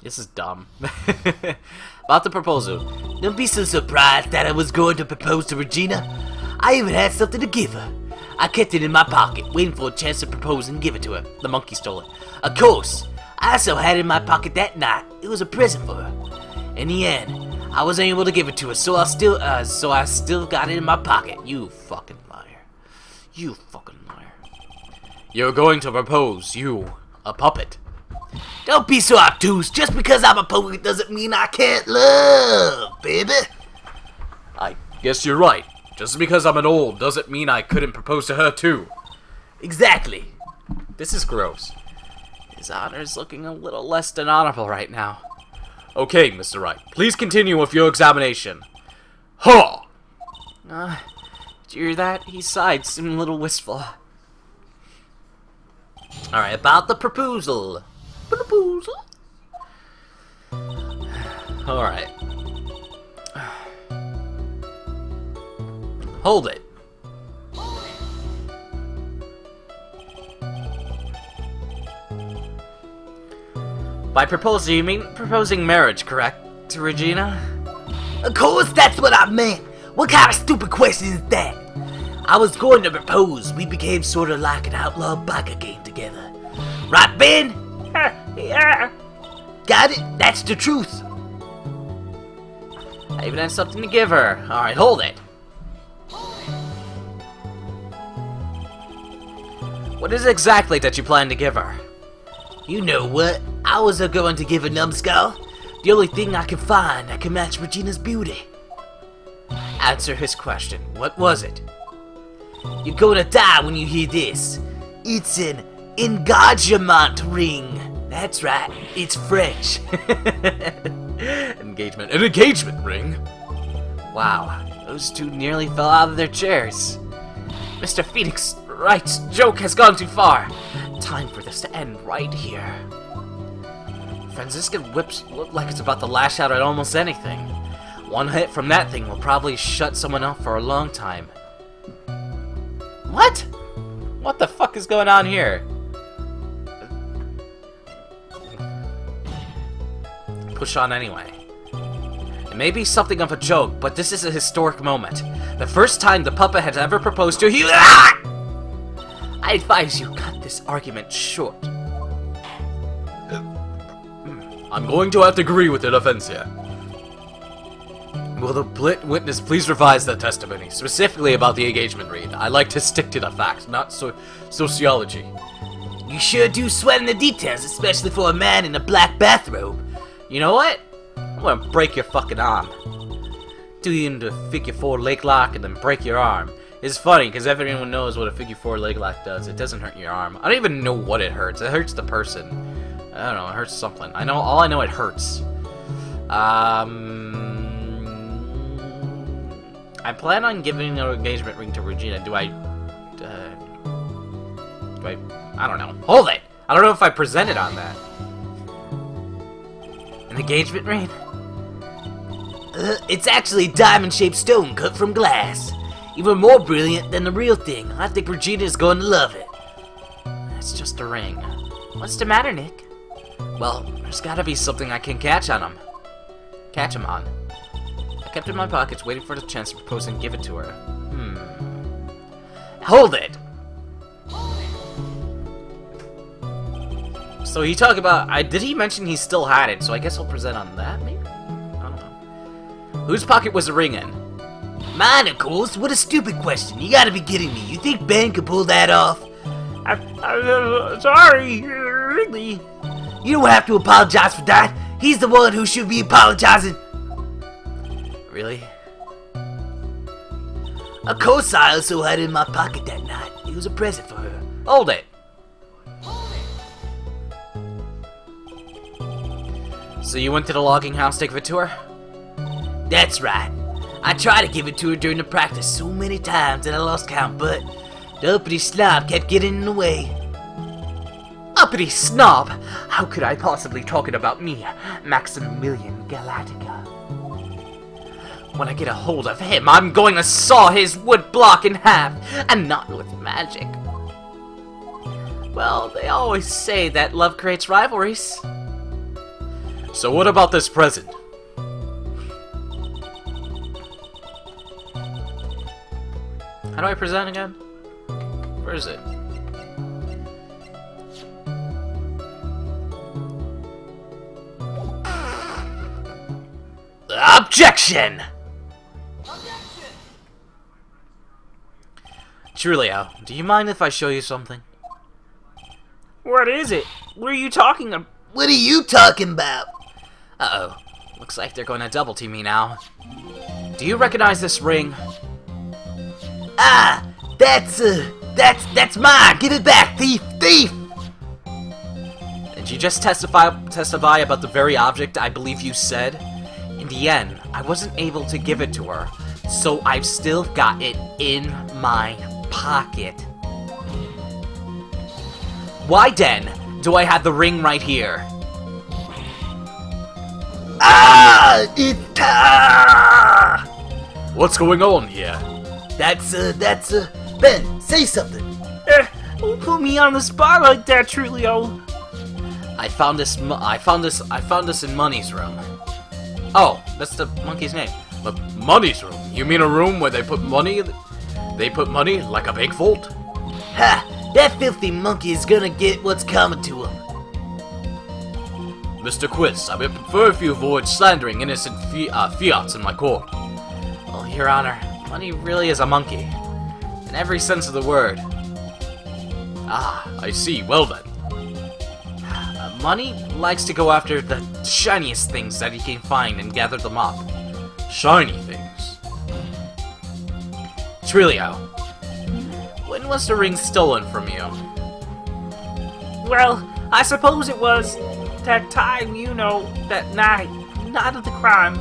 This is dumb. About the proposal. Don't be so surprised that I was going to propose to Regina. I even had something to give her. I kept it in my pocket, waiting for a chance to propose and give it to her. The monkey stole it. Of course, I also had it in my pocket that night. It was a present for her. In the end, I wasn't able to give it to her, so I still got it in my pocket. You fucking liar. You fucking liar. You're going to propose, you, a puppet. Don't be so obtuse. Just because I'm a puppet doesn't mean I can't love, baby. I guess you're right. Just because I'm an old doesn't mean I couldn't propose to her too. Exactly. This is gross. His honor's looking a little less than honorable right now. Okay, Mr. Wright. Please continue with your examination. Huh! Did you hear that? He sighed, seemed a little wistful. Alright, about the proposal. Alright. Hold it. By proposal, you mean proposing marriage, correct, to Regina? Of course, that's what I meant. What kind of stupid question is that? I was going to propose. We became sort of like an outlaw biker game together. Right, Ben? Yeah. Got it? That's the truth. I even had something to give her. Alright, hold it. What is it exactly that you plan to give her? You know what? I was going to give her numbskull. The only thing I can find that can match Regina's beauty. Answer his question. What was it? You're gonna die when you hear this. It's an engagement ring. That's right, it's French. Engagement. An engagement ring? Wow, those two nearly fell out of their chairs. Mr. Phoenix Wright's joke has gone too far. Time for this to end right here. Franziska whips look like it's about to lash out at almost anything. One hit from that thing will probably shut someone up for a long time. What? What the fuck is going on here? Push on anyway. It may be something of a joke, but this is a historic moment. The first time the puppet has ever proposed to you. Ah! I advise you cut this argument short. I'm going to have to agree with the defense here. Will the witness please revise the testimony, specifically about the engagement ring? I like to stick to the facts, not sociology. You sure do sweat in the details, especially for a man in a black bathrobe. You know what? I'm gonna break your fucking arm. Do you into a figure 4 leg lock and then break your arm. It's funny, because everyone knows what a figure 4 leg lock does. It doesn't hurt your arm. I don't even know what it hurts. It hurts the person. I don't know, it hurts something. All I know it hurts. I plan on giving an engagement ring to Regina. I don't know. Hold it! I don't know if I presented on that. An engagement ring? It's actually a diamond-shaped stone cut from glass. Even more brilliant than the real thing. I think Regina's going to love it. It's just a ring. What's the matter, Nick? Well, there's gotta be something I can catch on him. Catch him on. I kept it in my pockets, waiting for the chance to propose and give it to her. Hold it! So he talked about... did he mention he still had it? So I guess I'll present on that, maybe? I don't know. Whose pocket was the ring in? Mine, of course. What a stupid question. You gotta be kidding me. You think Ben could pull that off? I'm sorry, really. You don't have to apologize for that. He's the one who should be apologizing. Really? Of course I also had it in my pocket that night. It was a present for her. Hold it. So you went to the logging house to give it to her? That's right. I tried to give it to her during the practice so many times that I lost count, but the uppity snob kept getting in the way. Uppity snob? How could I possibly talking about me, Maximilian Galactica? When I get a hold of him, I'm going to saw his wood block in half, and not with magic. Well, they always say that love creates rivalries. So what about this present? How do I present again? Where is it? Objection! Julio, do you mind if I show you something? What is it? What are you talking about? What are you talking about? Uh-oh. Looks like they're going to double team me now. Do you recognize this ring? Ah, that's mine! Give it back, thief! Thief! Did you just testify about the very object I believe you said? In the end, I wasn't able to give it to her, so I've still got it in my pocket. Why then do I have the ring right here? Ah! What's going on here? That's Ben, say something. Don't put me on the spot like that, Trulio. I found this in Money's room. Oh, that's the monkey's name. But Money's room? You mean a room where they put money? They put money like a bank vault? Ha! That filthy monkey is gonna get what's coming to him. Mr. Quiz, I would prefer if you avoid slandering innocent fiats in my court. Well, Your Honor, Money really is a monkey. In every sense of the word. Ah, I see. Well then. Money likes to go after the shiniest things that he can find and gather them up. Shiny things. Trulio, when was the ring stolen from you? Well, I suppose it was that time, you know, that night of the crime.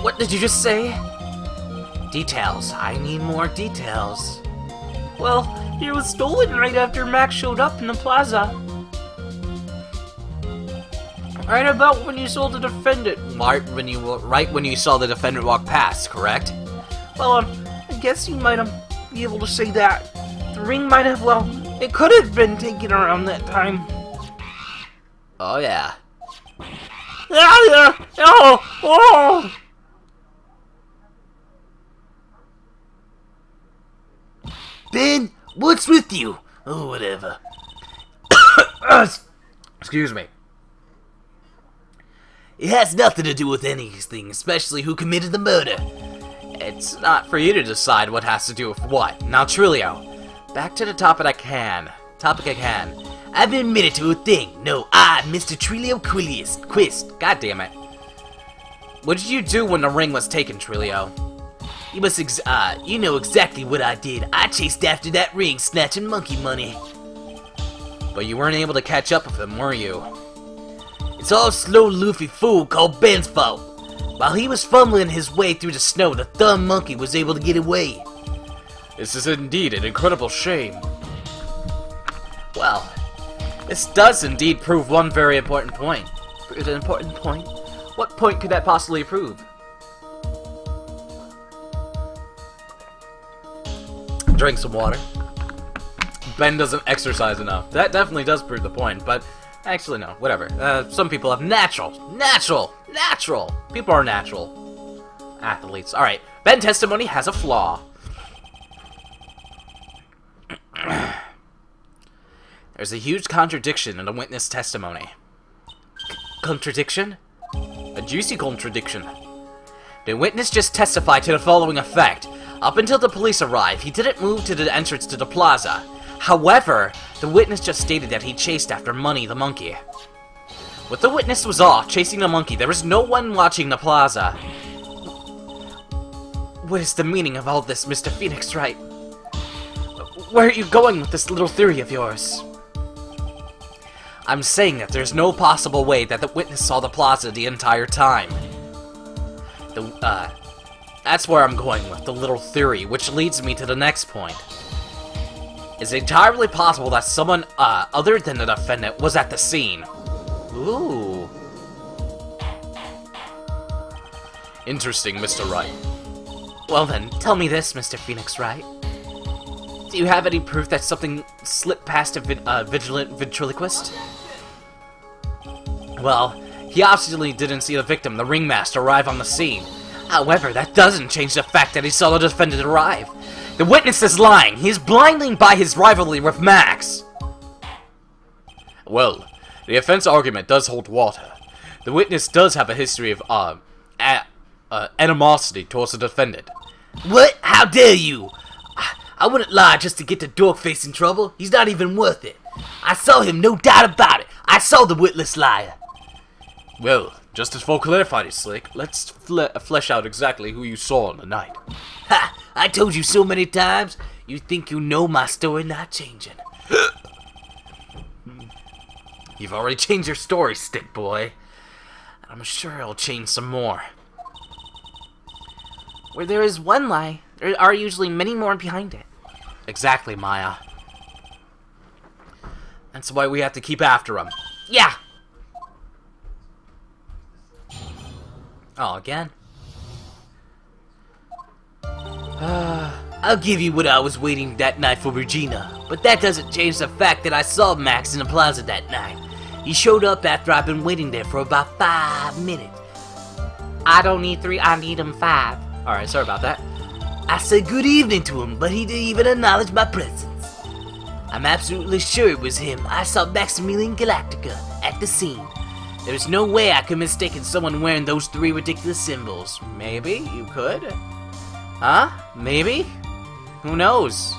What did you just say? Details. I need more details. Well, it was stolen right after Max showed up in the plaza. Right about when you saw the defendant. Right when you saw the defendant walk past, correct? Well, I guess you might be able to say that. The ring might have, well, it could have been taken around that time. Oh yeah. Ah, yeah. Oh! Ben, what's with you? Oh, whatever. Excuse me. It has nothing to do with anything, especially who committed the murder. It's not for you to decide what has to do with what. Now, Trulio, back to the topic I can. I've been admitted to a thing. No, I, Mr. Trulio Quist. God damn it. What did you do when the ring was taken, Trulio? You know exactly what I did. I chased after that ring, snatching monkey money. But you weren't able to catch up with him, were you? It's all slow, loofy fool called Ben's fault. While he was fumbling his way through the snow, the thumb monkey was able to get away. This is indeed an incredible shame. Well, this does indeed prove one very important point. An important point? What point could that possibly prove? Drink some water. Ben doesn't exercise enough. That definitely does prove the point, but actually no, whatever. Some people have natural. People are natural athletes. Alright, Ben testimony has a flaw. There's a huge contradiction in the witness testimony. Contradiction? A juicy contradiction. The witness just testified to the following effect. Up until the police arrived, he didn't move to the entrance to the plaza. However, the witness just stated that he chased after Money the monkey. When the witness was off chasing the monkey, there was no one watching the plaza. What is the meaning of all this, Mr. Phoenix Wright? Where are you going with this little theory of yours? I'm saying that there's no possible way that the witness saw the plaza the entire time. That's where I'm going with the little theory, which leads me to the next point. It's entirely possible that someone, other than the defendant, was at the scene. Ooh. Interesting, Mr. Wright. Well then, tell me this, Mr. Phoenix Wright. Do you have any proof that something slipped past a vigilant ventriloquist? Well, He obviously didn't see the victim, the ringmaster, arrive on the scene. However, that doesn't change the fact that he saw the defendant arrive. The witness is lying. He is blinding by his rivalry with Max. Well, the offense argument does hold water. The witness does have a history of, animosity towards the defendant. What? How dare you? I wouldn't lie just to get the Dorkface in trouble. He's not even worth it. I saw him, no doubt about it. I saw the witless liar. Well, just as for clarifying, Slick, let's flesh out exactly who you saw on the night. Ha! I told you so many times. You think you know my story not changing. You've already changed your story, Stick Boy. I'm sure it'll change some more. Where there is one lie, there are usually many more behind it. Exactly, Maya. That's why we have to keep after him. Yeah. Oh, again? I'll give you what I was waiting that night for Regina, but that doesn't change the fact that I saw Max in the plaza that night. He showed up after I've been waiting there for about 5 minutes. I don't need 3, I need 5. Alright, sorry about that. I said good evening to him, but he didn't even acknowledge my presence. I'm absolutely sure it was him. I saw Maximilian Galactica at the scene. There's no way I could mistake someone wearing those 3 ridiculous symbols. Maybe you could. Huh? Maybe? Who knows?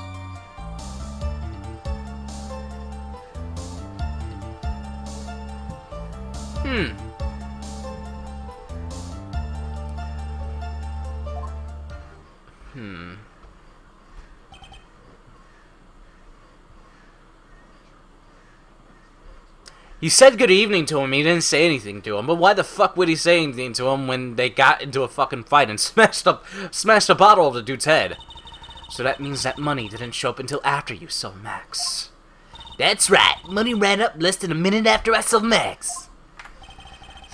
He said good evening to him, he didn't say anything to him, but why the fuck would he say anything to him when they got into a fucking fight and smashed a bottle of the dude's head? So that means that money didn't show up until after you saw Max. That's right, money ran up less than a minute after I saw Max.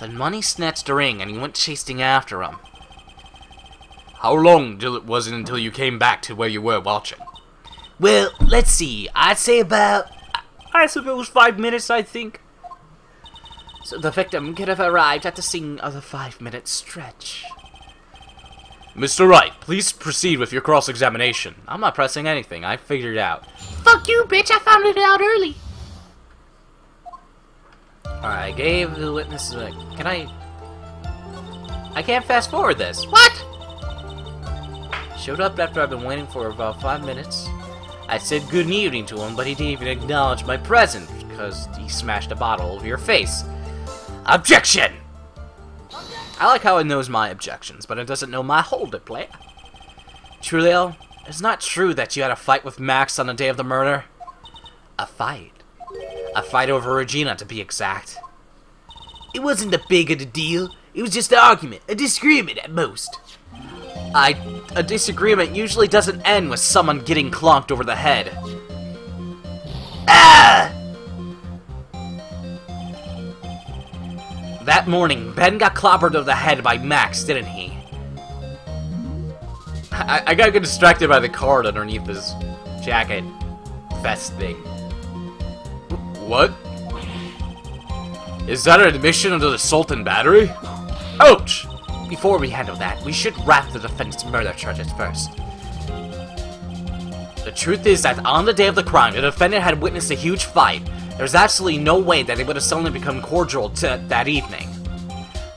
Then Money snatched a ring and he went chasing after him. How long was it until you came back to where you were watching? Well, let's see, I'd say about... I suppose 5 minutes, I think. So the victim could have arrived at the scene of the 5-minute stretch. Mr. Wright, please proceed with your cross-examination. I'm not pressing anything, I figured it out. Fuck you, bitch, I found it out early. Alright, I gave the witness a... Can I can't fast forward this. What? Showed up after I've been waiting for about 5 minutes. I said good evening to him, but he didn't even acknowledge my presence because he smashed a bottle over your face. Objection! I like how it knows my objections, but it doesn't know my hold it, player. Trulio, it's not true that you had a fight with Max on the day of the murder. A fight? A fight over Regina, to be exact. It wasn't that big of a deal. It was just an argument, a disagreement at most. A disagreement usually doesn't end with someone getting clonked over the head. Ah! That morning, Ben got clobbered over the head by Max, didn't he? I got distracted by the card underneath his jacket vest thing. What? Is that an admission under assault and battery? Ouch! Before we handle that, we should wrap the defendant's murder charges first. The truth is that on the day of the crime, the defendant had witnessed a huge fight. There's absolutely no way that they would have suddenly become cordial that evening.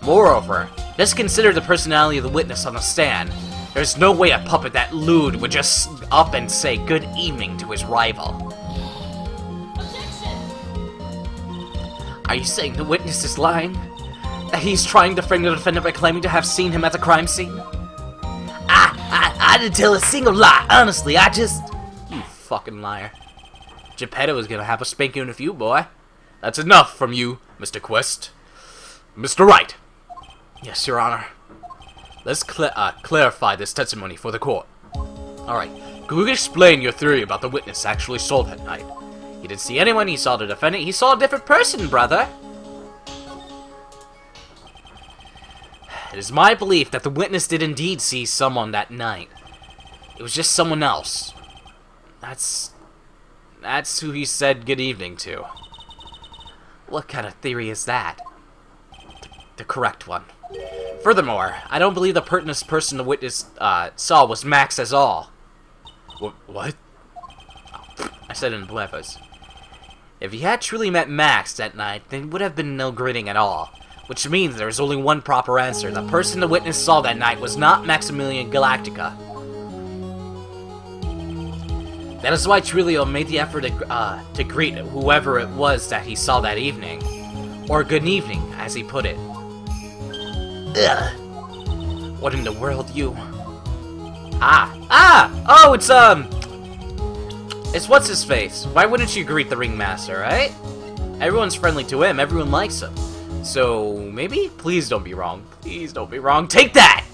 Moreover, just consider the personality of the witness on the stand. There's no way a puppet that lewd would just up and say good evening to his rival. Are you saying the witness is lying? That he's trying to frame the defendant by claiming to have seen him at the crime scene? I didn't tell a single lie, honestly, I just... You fucking liar. Geppetto is gonna have a spanking with you, boy. That's enough from you, Mr. Quest. Mr. Wright. Yes, Your Honor. Let's clarify this testimony for the court. Alright, could you explain your theory about the witness actually saw that night? He didn't see anyone, he saw the defendant, he saw a different person, brother! It is my belief that the witness did indeed see someone that night. It was just someone else. That's who he said good evening to. What kind of theory is that? the correct one. Furthermore, I don't believe the pertinent person the witness saw was Max at all. What? I said in blevers. If he had truly met Max that night, then there would have been no gritting at all. Which means there is only one proper answer. The person the witness saw that night was not Maximilian Galactica. That is why Trulio made the effort to greet whoever it was that he saw that evening. Or good evening, as he put it. Ugh. What in the world, you? Oh, it's what's-his-face. Why wouldn't you greet the Ringmaster, right? Everyone's friendly to him, everyone likes him. So, maybe? Please don't be wrong. Please don't be wrong. Take that!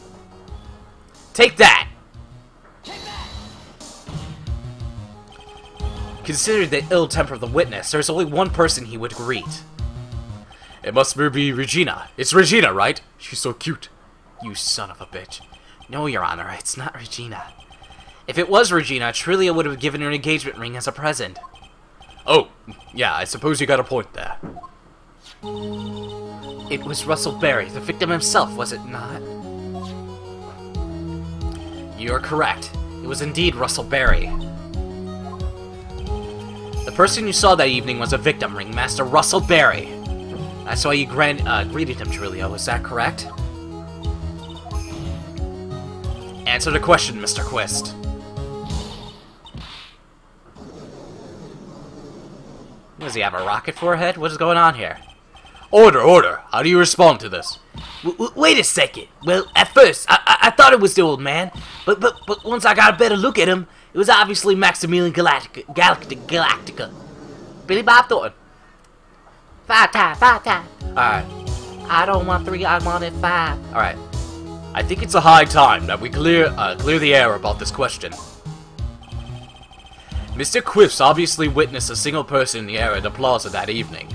Take that! Considering the ill temper of the witness, there's only one person he would greet. It must be Regina. It's Regina, right? She's so cute. You son of a bitch. No, Your Honor, it's not Regina. If it was Regina, Trulio would have given her an engagement ring as a present. Oh, yeah, I suppose you got a point there. It was Russell Berry, the victim himself, was it not? You're correct. It was indeed Russell Berry. The person you saw that evening was a victim, Ringmaster Russell Berry. That's why you greeted him, Trulio, is that correct? Answer the question, Mr. Quist. Does he have a rocket forehead? What is going on here? Order! How do you respond to this? Wait a second. Well, at first, I thought it was the old man, but once I got a better look at him, it was obviously Maximilian Galactica. Billy Bob Thornton. 5 times. Alright. I don't want 3, I wanted 5. Alright. I think it's a high time that we clear the air about this question. Mr. Quips obviously witnessed a single person in the area at the plaza that evening.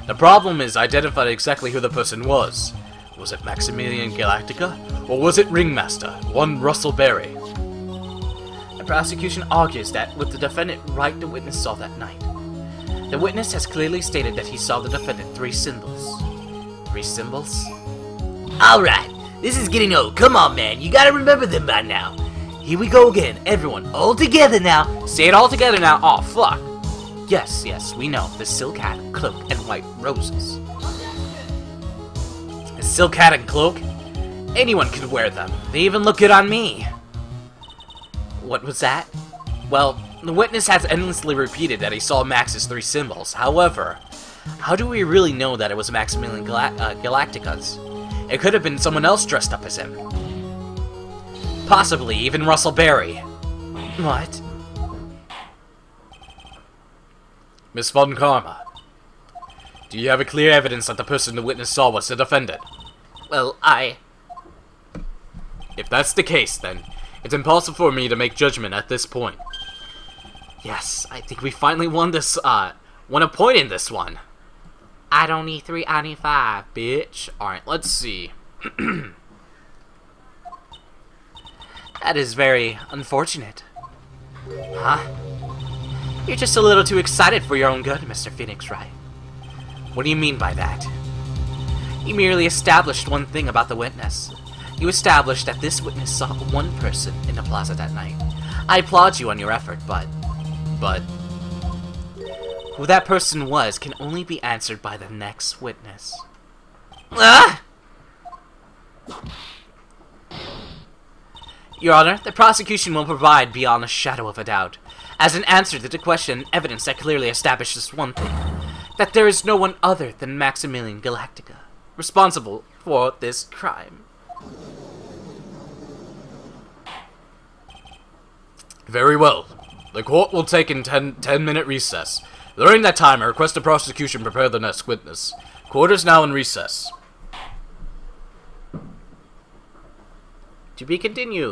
The problem is identifying exactly who the person was. Was it Maximilian Galactica? Or was it Ringmaster, one Russell Berry? The prosecution argues that with the defendant Wright the witness saw that night. The witness has clearly stated that he saw the defendant 3 symbols. 3 symbols? Alright, this is getting old. Come on, man, you gotta remember them by now. Here we go again, everyone, all together now. Say it all together now. Oh, fuck. Yes, we know. The silk hat, cloak, and white roses. A silk hat and cloak? Anyone could wear them. They even look good on me. What was that? Well, the witness has endlessly repeated that he saw Max's 3 symbols. However, how do we really know that it was Maximilian Galactica's? It could have been someone else dressed up as him. Possibly even Russell Berry. What? Miss Von Karma, do you have a clear evidence that the person the witness saw was the defendant? Well, If that's the case, then it's impossible for me to make judgment at this point. Yes, I think we finally won a point in this one. I don't need 3, I need 5, bitch. Alright, let's see. That is very unfortunate. Huh? You're just a little too excited for your own good, Mr. Phoenix Wright. What do you mean by that? You merely established one thing about the witness. You established that this witness saw one person in the plaza that night. I applaud you on your effort, but... who that person was can only be answered by the next witness. Ah! Your Honor, the prosecution will provide beyond a shadow of a doubt, as an answer to the question, evidence that clearly establishes one thing, that there is no one other than Maximilian Galactica responsible for this crime. Very well. The court will take a 10-minute recess. During that time, I request the prosecution prepare the next witness. Court is now in recess. To be continued.